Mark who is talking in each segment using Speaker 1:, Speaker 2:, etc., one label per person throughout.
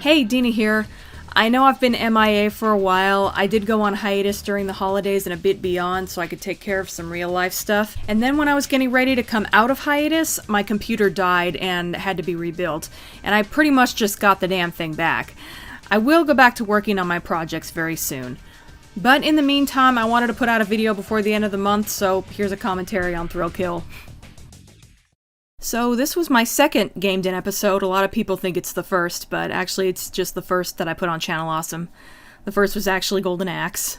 Speaker 1: Hey, Dena here. I know I've been MIA for a while. I did go on hiatus during the holidays and a bit beyond so I could take care of some real life stuff. And then when I was getting ready to come out of hiatus, my computer died and had to be rebuilt. And I pretty much just got the damn thing back. I will go back to working on my projects very soon. But in the meantime, I wanted to put out a video before the end of the month, so here's a commentary on Thrill Kill. So this was my second Game Den episode. A lot of people think it's the first, but actually it's just the first that I put on Channel Awesome. The first was actually Golden Axe.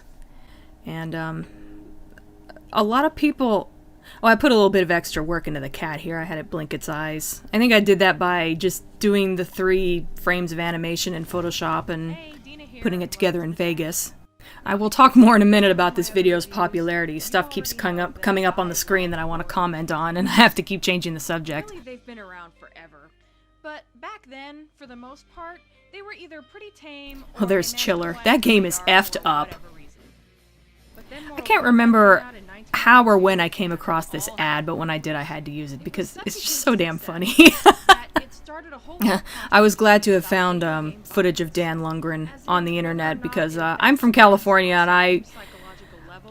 Speaker 1: And a lot of people... Oh, I put a little bit of extra work into the cat here. I had it blink its eyes. I think I did that by just doing the 3 frames of animation in Photoshop and putting it together in Vegas. I will talk more in a minute about this video's popularity. Stuff keeps coming up on the screen that I want to comment on, and I have to keep changing the subject.
Speaker 2: Really, they've been around forever. But back then, for the most part, they were either pretty tame or...
Speaker 1: Oh, there's Chiller. That game is effed up. I can't remember how or when I came across this ad, but when I did, I had to use it because it's just so damn funny. I was glad to have found footage of Dan Lundgren on the internet because I'm from California and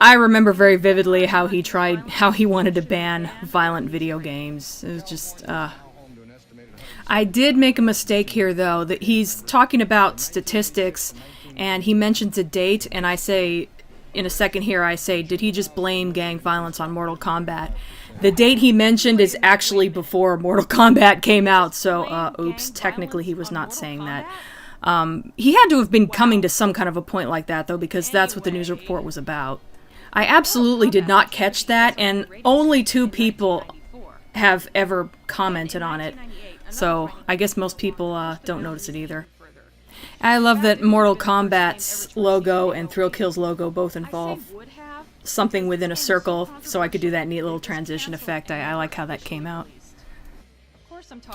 Speaker 1: I remember very vividly how he wanted to ban violent video games. It was just I did make a mistake here though, that he's talking about statistics and he mentions a date and I say in a second here I say, did he just blame gang violence on Mortal Kombat? The date he mentioned is actually before Mortal Kombat came out, so, oops, technically he was not saying that. He had to have been coming to some kind of a point like that, though, because that's what the news report was about. I absolutely did not catch that, and only 2 people have ever commented on it, so I guess most people don't notice it either. I love that Mortal Kombat's logo and Thrill Kill's logo both involve something within a circle, so I could do that neat little transition effect. I like how that came out.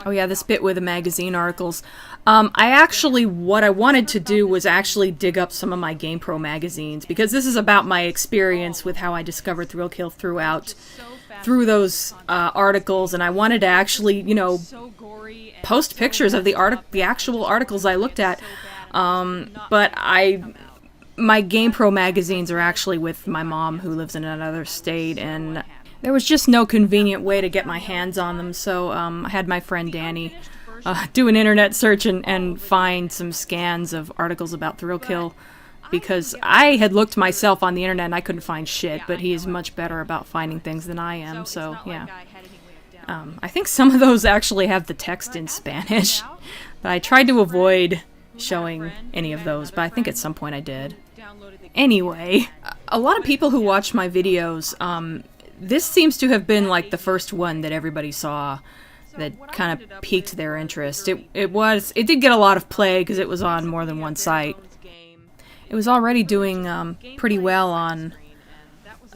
Speaker 1: Oh yeah, this bit with the magazine articles. What I wanted to do was actually dig up some of my GamePro magazines, because this is about my experience with how I discovered Thrill Kill through those articles, and I wanted to actually, you know, post pictures of the actual articles I looked at, but my GamePro magazines are actually with my mom, who lives in another state, and there was just no convenient way to get my hands on them, so I had my friend Danny do an internet search and find some scans of articles about Thrill Kill, because I had looked myself on the internet and I couldn't find shit, but he is much better about finding things than I am, so yeah. I think some of those actually have the text in Spanish, but I tried to avoid showing any of those, but I think at some point I did. Anyway, a lot of people who watch my videos, this seems to have been like the first one that everybody saw that kind of piqued their interest. It did get a lot of play because it was on more than one site. It was already doing pretty well on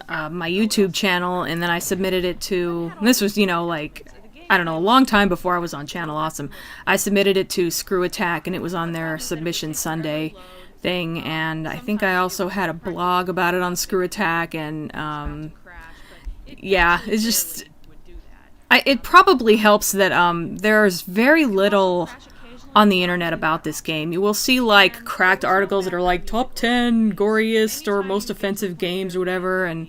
Speaker 1: my YouTube channel, and then I submitted it to, this was, you know, like, I don't know, a long time before I was on Channel Awesome. I submitted it to Screw Attack, and it was on their Submission Sunday thing, and I think I also had a blog about it on Screw Attack, and yeah, it's just, it probably helps that there's very little on the internet about this game. You will see like cracked articles that are like top 10 goriest or most offensive games or whatever, and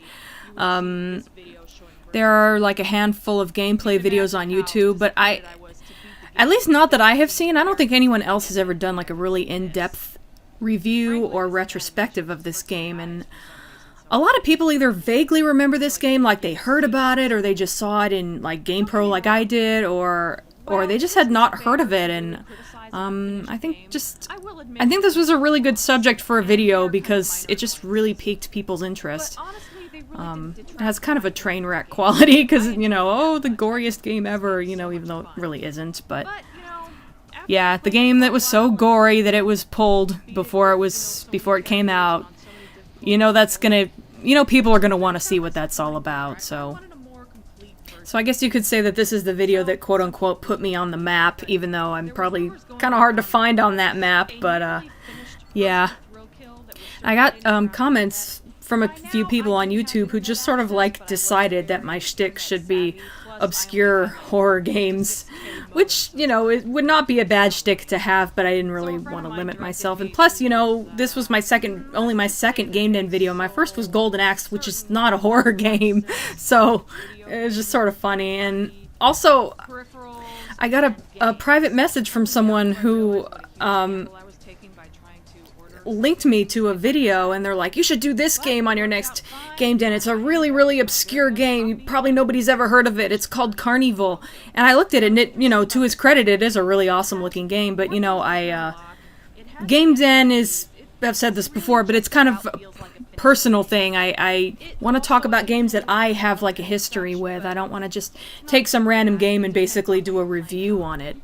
Speaker 1: there are like a handful of gameplay videos on YouTube, but at least not that I have seen. I don't think anyone else has ever done like a really in-depth review or retrospective of this game, and a lot of people either vaguely remember this game, like they heard about it, or they just saw it in like GamePro like I did, or they just had not heard of it, and I think this was a really good subject for a video because it just really piqued people's interest. It has kind of a train wreck quality because, you know, oh, the goriest game ever, you know, even though it really isn't, but yeah, the game that was so gory that it was pulled before it came out, you know, people are gonna want to see what that's all about, so I guess you could say that this is the video that quote-unquote put me on the map, even though I'm probably kind of hard to find on that map, but yeah. I got comments from a few people on YouTube who just sort of like decided that my shtick should be obscure horror games, which, you know, it would not be a bad shtick to have, but I didn't really want to limit myself. And plus, you know, this was only my second Game Den video. My first was Golden Axe, which is not a horror game, so it was just sort of funny. And also, I got a private message from someone who linked me to a video, and they're like, you should do this game on your next Game Den. It's a really, really obscure game. Probably nobody's ever heard of it. It's called Carnival. And I looked at it, and it, you know, to his credit, it is a really awesome looking game. But, you know, Game Den is, I've said this before, but it's kind of a personal thing. I want to talk about games that I have, like, a history with. I don't want to just take some random game and basically do a review on it.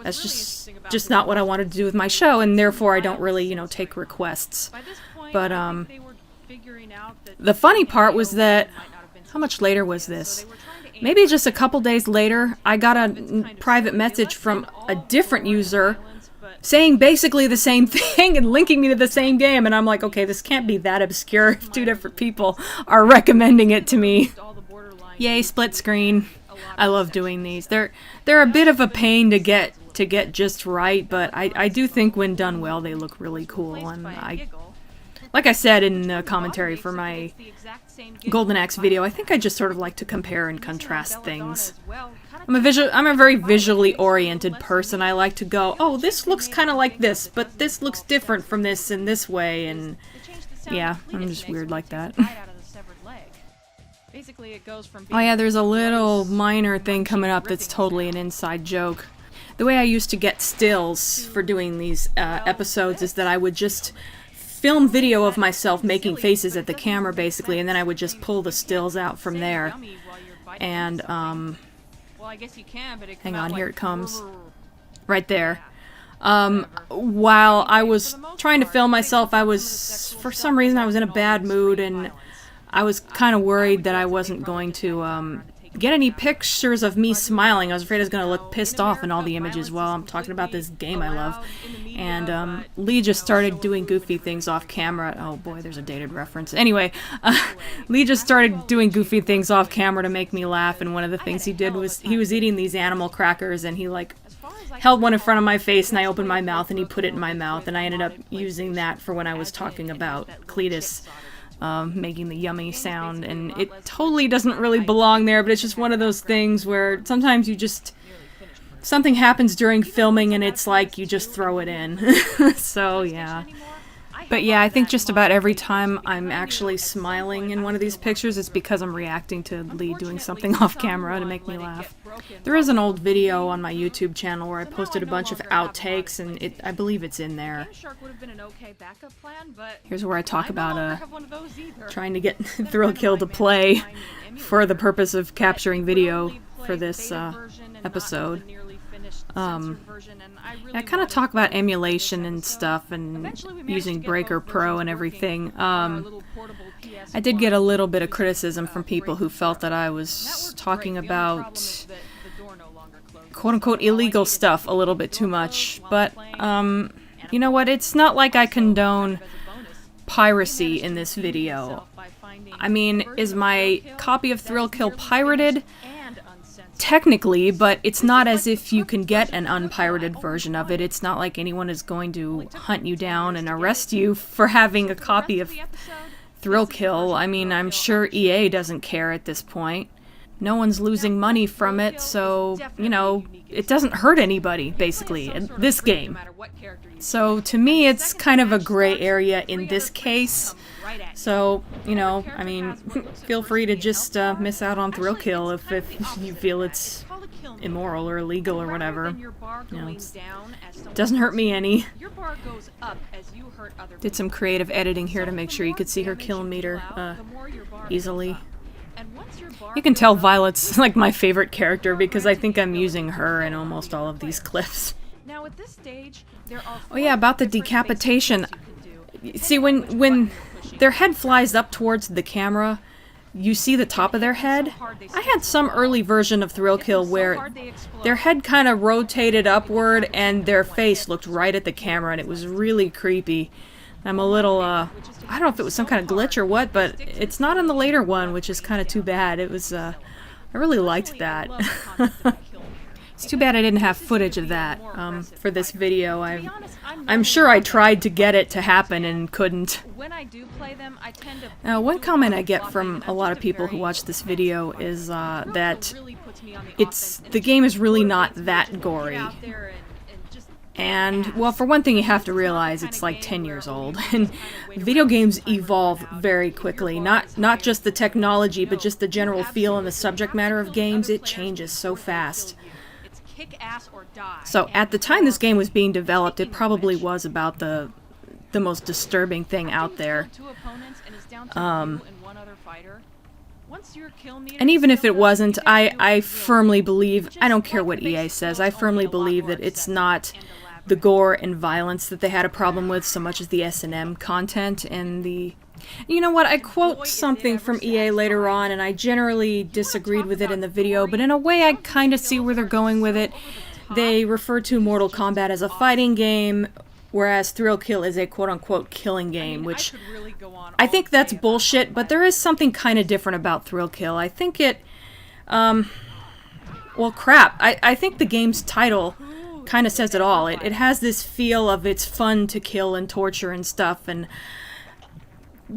Speaker 1: That's just not what I wanted to do with my show, and therefore I don't really, you know, take requests. But, the funny part was that, how much later was this? Maybe just a couple days later, I got a private message from a different user saying basically the same thing and linking me to the same game, and I'm like, okay, this can't be that obscure if two different people are recommending it to me. Yay, split screen. I love doing these. They're a bit of a pain to get just right, but I do think when done well, they look really cool. And like I said in the commentary for my Golden Axe video, I think I just sort of like to compare and contrast things. I'm a very visually oriented person. I like to go, oh, this looks kind of like this, but this looks different from this in this way, and yeah, I'm just weird like that. Oh yeah, there's a little minor thing coming up that's totally an inside joke. The way I used to get stills for doing these episodes is that I would just film video of myself making faces at the camera, basically, and then I would just pull the stills out from there. And, hang on, here it comes. Right there. While I was trying to film myself, for some reason, I was in a bad mood, and I was kind of worried that I wasn't going to, get any pictures of me smiling. I was afraid I was going to look pissed off in all the images while I'm talking about this game I love. And Lee just started doing goofy things off camera. Oh boy, there's a dated reference. Anyway, Lee just started doing goofy things off camera to make me laugh, and one of the things he did was he was eating these animal crackers, and he like held one in front of my face, and I opened my mouth and he put it in my mouth, and I ended up using that for when I was talking about Cletus. Making the yummy sound, and it totally doesn't really belong there, but it's just one of those things where sometimes something happens during filming and it's like you just throw it in. So yeah. But yeah, I think just about every time I'm actually smiling in one of these pictures, it's because I'm reacting to Lee doing something off camera to make me laugh. There is an old video on my YouTube channel where I posted a bunch of outtakes, and I believe it's in there. Here's where I talk about trying to get Thrill Kill to play for the purpose of capturing video for this episode. I kind of talk about emulation and stuff, and using Breaker Pro and everything. I did get a little bit of criticism from people who felt that I was talking about quote-unquote illegal stuff a little bit too much, but you know what, it's not like I condone piracy in this video. I mean, is my copy of Thrill Kill pirated? Technically, but it's not as if you can get an unpirated version of it. It's not like anyone is going to hunt you down and arrest you for having a copy of Thrill Kill. I mean, I'm sure EA doesn't care at this point. No one's losing money from it, so, you know, it doesn't hurt anybody, basically, in this game. So, to me, it's kind of a gray area in this case. So, you know, I mean, feel free to just miss out on Thrill Kill if you feel it's immoral or illegal or whatever. You know, it doesn't hurt me any. Did some creative editing here to make sure you could see her kill meter easily. You can tell Violet's like my favorite character because I think I'm using her in almost all of these clips. Oh yeah, about the decapitation. See, when their head flies up towards the camera, you see the top of their head. I had some early version of Thrill Kill where their head kind of rotated upward and their face looked right at the camera, and it was really creepy. I'm a little, I don't know if it was some kind of glitch or what, but it's not in the later one, which is kind of too bad. It was, I I really liked that. It's too bad I didn't have footage of that for this video. I'm sure I tried to get it to happen and couldn't. Now, one comment I get from a lot of people who watch this video is that the game is really not that gory. And, well, for one thing, you have to realize it's like 10 years old, and video games evolve very quickly. Not just the technology, but just the general feel and the subject matter of games. It changes so fast. So, at the time this game was being developed, it probably was about the most disturbing thing out there. And even if it wasn't, I firmly believe, I don't care what EA says, I firmly believe that it's not the gore and violence that they had a problem with so much as the S&M content and the... You know what, I quote something from EA later on, and I generally disagreed with it in the video, but in a way I kind of see where they're going with it. They refer to Mortal Kombat as a fighting game, whereas Thrill Kill is a quote-unquote killing game, which I think that's bullshit, but there is something kind of different about Thrill Kill. I think it... well, crap. I think the game's title kind of says it all. It has this feel of it's fun to kill and torture and stuff, and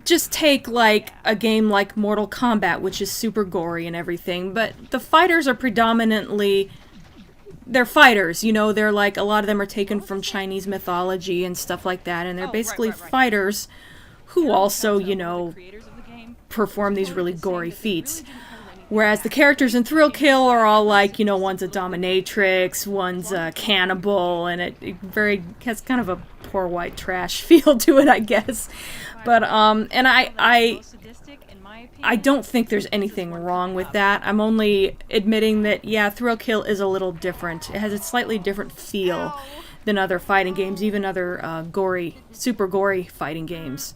Speaker 1: just take, like, a game like Mortal Kombat, which is super gory and everything, but the fighters are predominantly... They're fighters, you know, they're like, a lot of them are taken from Chinese mythology and stuff like that, and they're basically fighters who also, you know, perform these really gory feats. Whereas the characters in Thrill Kill are all like, you know, one's a dominatrix, one's a cannibal, and it very has kind of a poor white trash feel to it, I guess. But, and I don't think there's anything wrong with that. I'm only admitting that, yeah, Thrill Kill is a little different. It has a slightly different feel than other fighting games, even other super gory fighting games.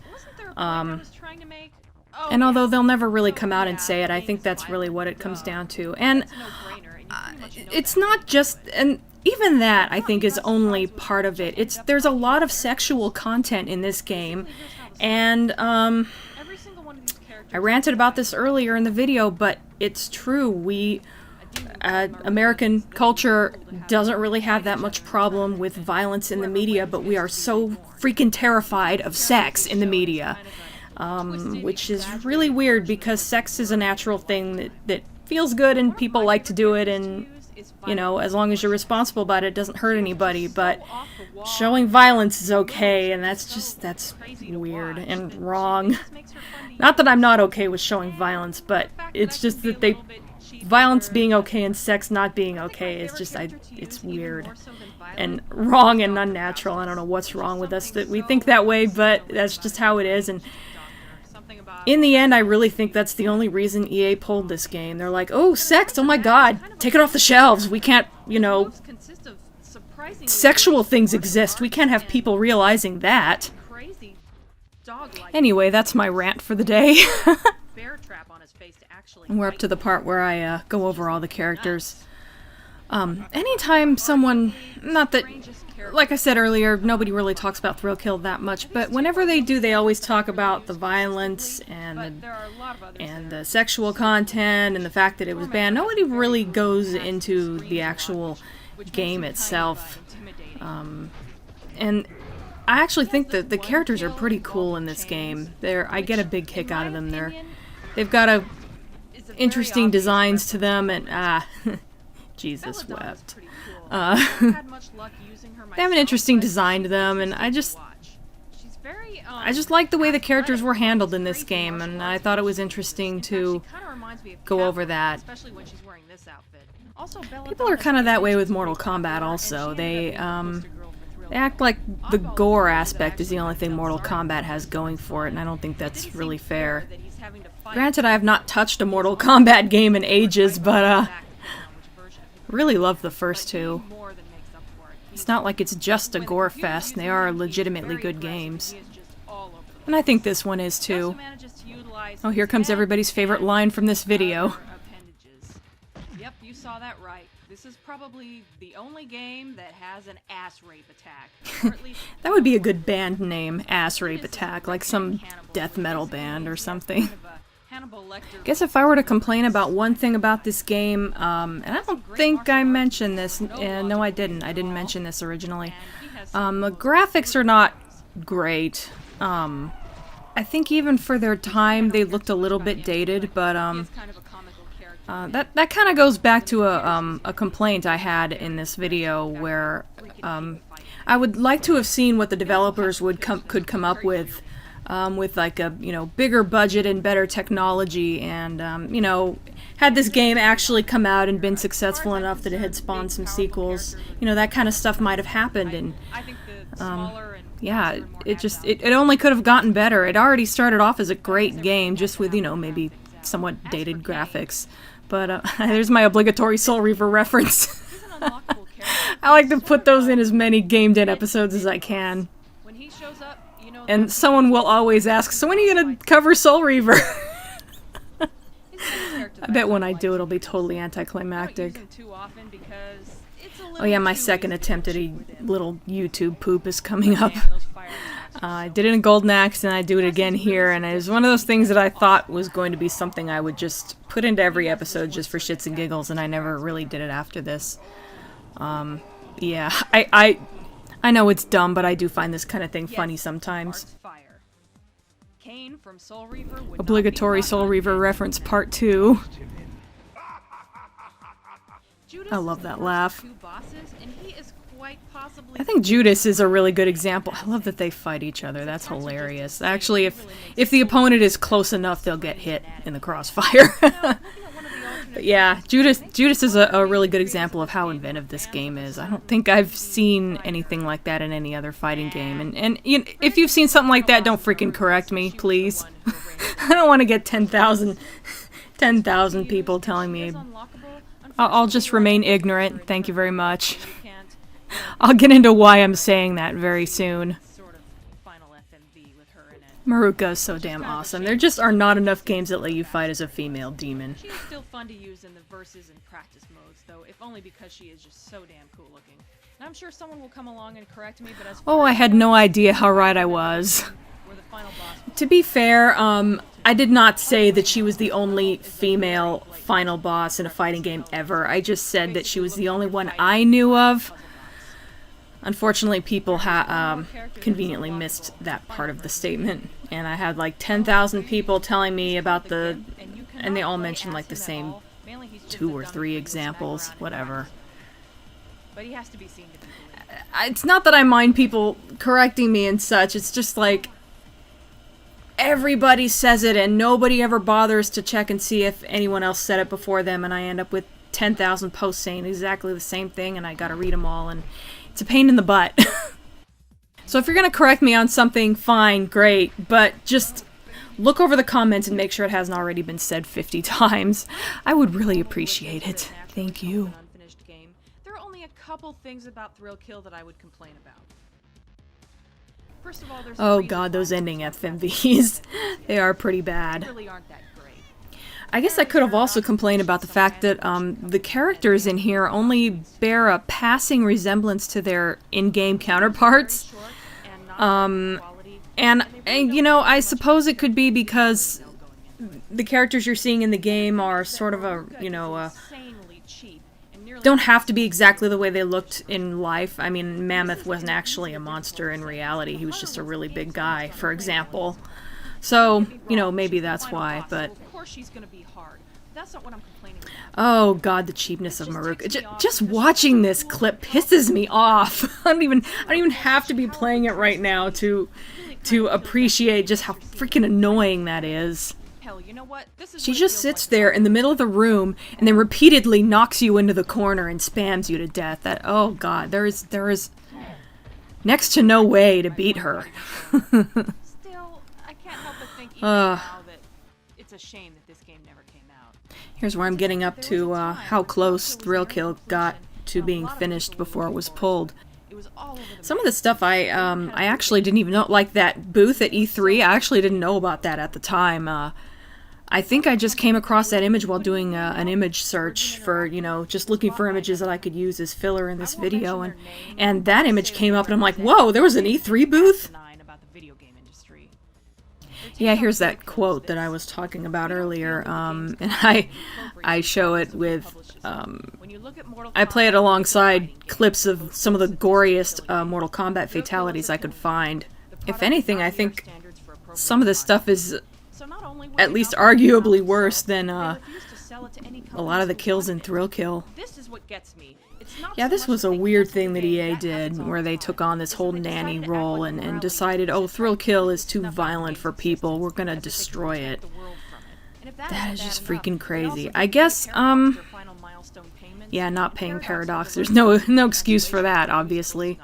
Speaker 1: And although they'll never really come out and say it, I think that's really what it comes down to. And it's not just... and even that, I think, is only part of it. There's a lot of sexual content in this game, and I ranted about this earlier in the video, but it's true. American culture doesn't really have that much problem with violence in the media, but we are so freaking terrified of sex in the media. Which is really weird because sex is a natural thing that feels good and people like to do it, and, you know, as long as you're responsible about it, it doesn't hurt anybody, but showing violence is okay, and that's weird and wrong. Not that I'm not okay with showing violence, but it's just that violence being okay and sex not being okay is just, it's weird and wrong and unnatural. I don't know what's wrong with us that we think that way, but that's just how it is, and in the end, I really think that's the only reason EA pulled this game. They're like, oh, sex, oh my god, take it off the shelves. We can't, you know, sexual things exist. We can't have people realizing that. Anyway, that's my rant for the day. We're up to the part where I go over all the characters. Anytime someone, not that, like I said earlier, nobody really talks about Thrill Kill that much, but whenever they do, they always talk about the violence and the sexual content and the fact that it was banned. Nobody really goes into the actual game itself. And I actually think that the characters are pretty cool in this game. I get a big kick out of them. They've got interesting designs to them, and Jesus wept. They have an interesting design to them, and I just like the way the characters were handled in this game, and I thought it was interesting to go over that. People are kind of that way with Mortal Kombat also. They act like the gore aspect is the only thing Mortal Kombat has going for it, and I don't think that's really fair. Granted, I have not touched a Mortal Kombat game in ages, but really love the first two. It's not like it's just a gore fest. They are legitimately good games. And I think this one is too. Oh, here comes everybody's favorite line from this video.
Speaker 2: Yep, you saw that right. This is probably the only game that has an ass rape attack.
Speaker 1: That would be a good band name, Ass Rape Attack, like some death metal band or something.
Speaker 2: Hannibal Lecter.
Speaker 1: I guess if I were to complain about one thing about this game, and I don't think I mentioned this, no I didn't mention this originally. The graphics are not great. I think even for their time they looked a little bit dated, but that kind of goes back to a complaint I had in this video where I would like to have seen what the developers could come up with like a bigger budget and better technology, and had this game actually come out and been successful enough that it had spawned some sequels, that kind of stuff might have happened. And yeah, it only could have gotten better. It already started off as a great game, just with maybe somewhat dated graphics. But there's my obligatory Soul Reaver reference. I like to put those in as many Game Den episodes as I can. And someone will always ask, so when are you gonna cover Soul Reaver? I bet when I do, it'll be totally anticlimactic. Oh yeah, my second attempt at a little YouTube poop is coming up. I did it in Golden Axe, and I do it again here, and it was one of those things that I thought was going to be something I would just put into every episode just for shits and giggles, and I never really did it after this. Yeah, I know it's dumb, but I do find this kind of thing funny sometimes. Obligatory Soul Reaver reference part 2. I love that laugh. I think Judas is a really good example. I love that they fight each other. That's hilarious. Actually, if the opponent is close enough, they'll get hit in the crossfire. But yeah, Judas is a really good example of how inventive this game is. I don't think I've seen anything like that in any other fighting game. And if you've seen something like that, don't freaking correct me, please. I don't want to get 10,000 people telling me. I'll just remain ignorant. Thank you very much. I'll get into why I'm saying that very soon. Maruka is so damn awesome. There just are not enough games that let you fight as a female demon.
Speaker 2: She is still fun to use in the versus and practice modes, though, if only because she is just so damn cool looking. And I'm sure someone will come along and correct me, but as
Speaker 1: I had no idea how right I was. To be fair, I did not say that she was the only female final boss in a fighting game ever. I just said that she was the only one I knew of. Unfortunately, people conveniently missed that part of the statement, and I had like 10,000 people telling me about and they all mentioned like the same 2 or 3 examples, whatever.
Speaker 2: But he has to be seen to be
Speaker 1: it's not that I mind people correcting me and such, it's just like everybody says it and nobody ever bothers to check and see if anyone else said it before them, and I end up with 10,000 posts saying exactly the same thing, and I gotta read them all, and it's a pain in the butt. So if you're gonna correct me on something, fine, great, but just look over the comments and make sure it hasn't already been said 50 times. I would really appreciate it. Thank you.
Speaker 2: There are only a couple things about Thrill Kill that I would complain about. First of all,
Speaker 1: oh god, those ending FMVs. They are pretty bad.
Speaker 2: Really aren't that great.
Speaker 1: I guess I could have also complained about the fact that the characters in here only bear a passing resemblance to their in-game counterparts. And I suppose it could be because the characters you're seeing in the game are sort of don't have to be exactly the way they looked in life. I mean, Mammoth wasn't actually a monster in reality. He was just a really big guy, for example. So, maybe that's why, but...
Speaker 2: Of course she's gonna be hard. That's not what I'm complaining about.
Speaker 1: Oh god, the cheapness of Maruka. Just watching this clip pisses me off. I don't even have to be playing it right now to appreciate just how freaking annoying that is.
Speaker 2: Hell, you know what?
Speaker 1: She just sits there in the middle of the room and then repeatedly knocks you into the corner and spams you to death. Oh god, there is next to no way to beat her.
Speaker 2: Still, I can't help but think even now that it's a shame that this game never came out.
Speaker 1: Here's where I'm getting up to how close Thrill Kill got to being finished before it was pulled. Some of the stuff I actually didn't even know, like that booth at E3, I actually didn't know about that at the time. I think I just came across that image while doing an image search for, just looking for images that I could use as filler in this video, and that image came up and I'm like, whoa, there was an E3 booth? Yeah, here's that quote that I was talking about earlier, and I show it with, I play it alongside clips of some of the goriest Mortal Kombat fatalities I could find. If anything, I think some of this stuff is at least arguably worse than a lot of the kills in Thrill Kill. Yeah, this was a weird thing that EA did, where they took on this whole nanny role and decided, oh, Thrill Kill is too violent for people, we're gonna destroy it. That is just freaking crazy. I guess, yeah, not paying Paradox. There's no excuse for that, obviously.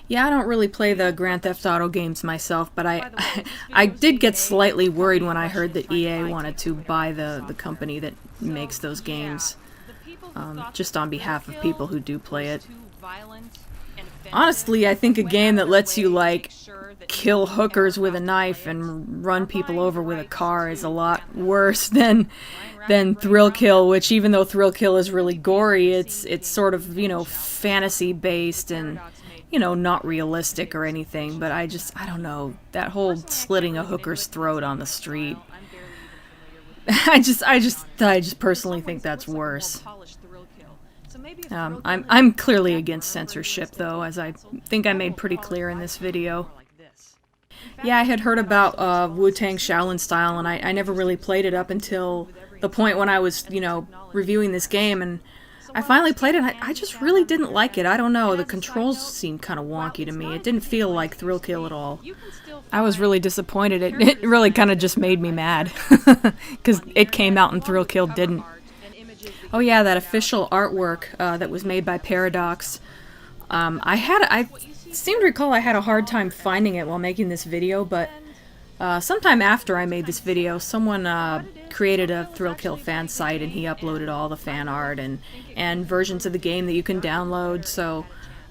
Speaker 1: Yeah, I don't really play the Grand Theft Auto games myself, but I did get slightly worried when I heard that EA wanted to buy the company that makes those games. Just on behalf of people who do play it. Honestly, I think a game that lets you, like, kill hookers with a knife and run people over with a car is a lot worse than Thrill Kill, which, even though Thrill Kill is really gory, it's sort of, you know, fantasy-based and, you know, not realistic or anything, but I don't know, that whole slitting a hooker's throat on the street, I just personally think that's worse. I'm clearly against censorship, though, as I think I made pretty clear in this video. Yeah, I had heard about Wu-Tang Shaolin Style, and I never really played it up until the point when I was, you know, reviewing this game, and I finally played it, and I just really didn't like it. I don't know, the controls seemed kind of wonky to me. It didn't feel like Thrill Kill at all. I was really disappointed. It really kind of just made me mad, because it came out and Thrill Kill didn't. Oh yeah, that official artwork that was made by Paradox. I seem to recall I had a hard time finding it while making this video, but sometime after I made this video, someone created a Thrill Kill fan site, and he uploaded all the fan art and versions of the game that you can download, so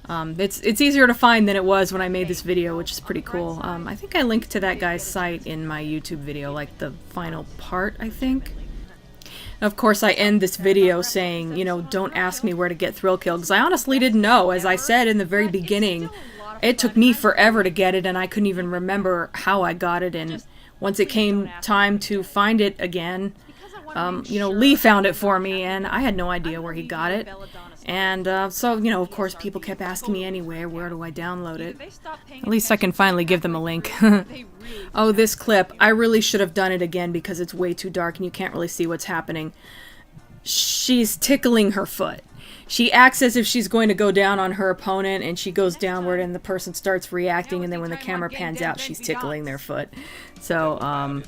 Speaker 1: it's easier to find than it was when I made this video, which is pretty cool. I think I linked to that guy's site in my YouTube video, like the final part, I think. Of course, I end this video saying, you know, don't ask me where to get Thrill Kill, because I honestly didn't know. As I said in the very beginning, it took me forever to get it, and I couldn't even remember how I got it, and once it came time to find it again, you know, Lee found it for me, and I had no idea where he got it. And so, you know, of course, people kept asking me anyway, where do I download it? At least I can finally give them a link. Oh, this clip. I really should have done it again because it's way too dark and you can't really see what's happening. She's tickling her foot. She acts as if she's going to go down on her opponent, and she goes downward, and the person starts reacting, and then when the camera pans out, she's tickling their foot. So,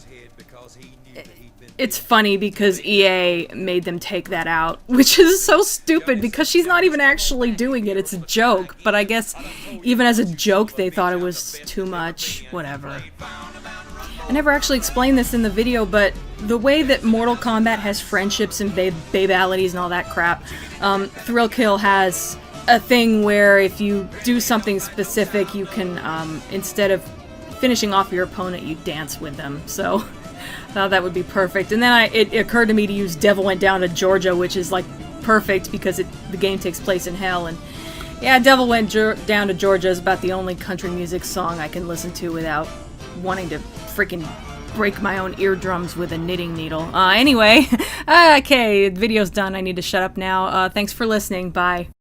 Speaker 1: it's funny because EA made them take that out, which is so stupid because she's not even actually doing it. It's a joke, but I guess even as a joke they thought it was too much. Whatever. I never actually explained this in the video, but the way that Mortal Kombat has friendships and babalities and all that crap, Thrill Kill has a thing where if you do something specific, you can, instead of finishing off your opponent, you dance with them. So I thought that would be perfect. And then it occurred to me to use Devil Went Down to Georgia, which is like perfect because the game takes place in hell. And yeah, Devil Went Down to Georgia is about the only country music song I can listen to without wanting to freaking break my own eardrums with a knitting needle. Anyway, okay, the video's done. I need to shut up now. Thanks for listening. Bye.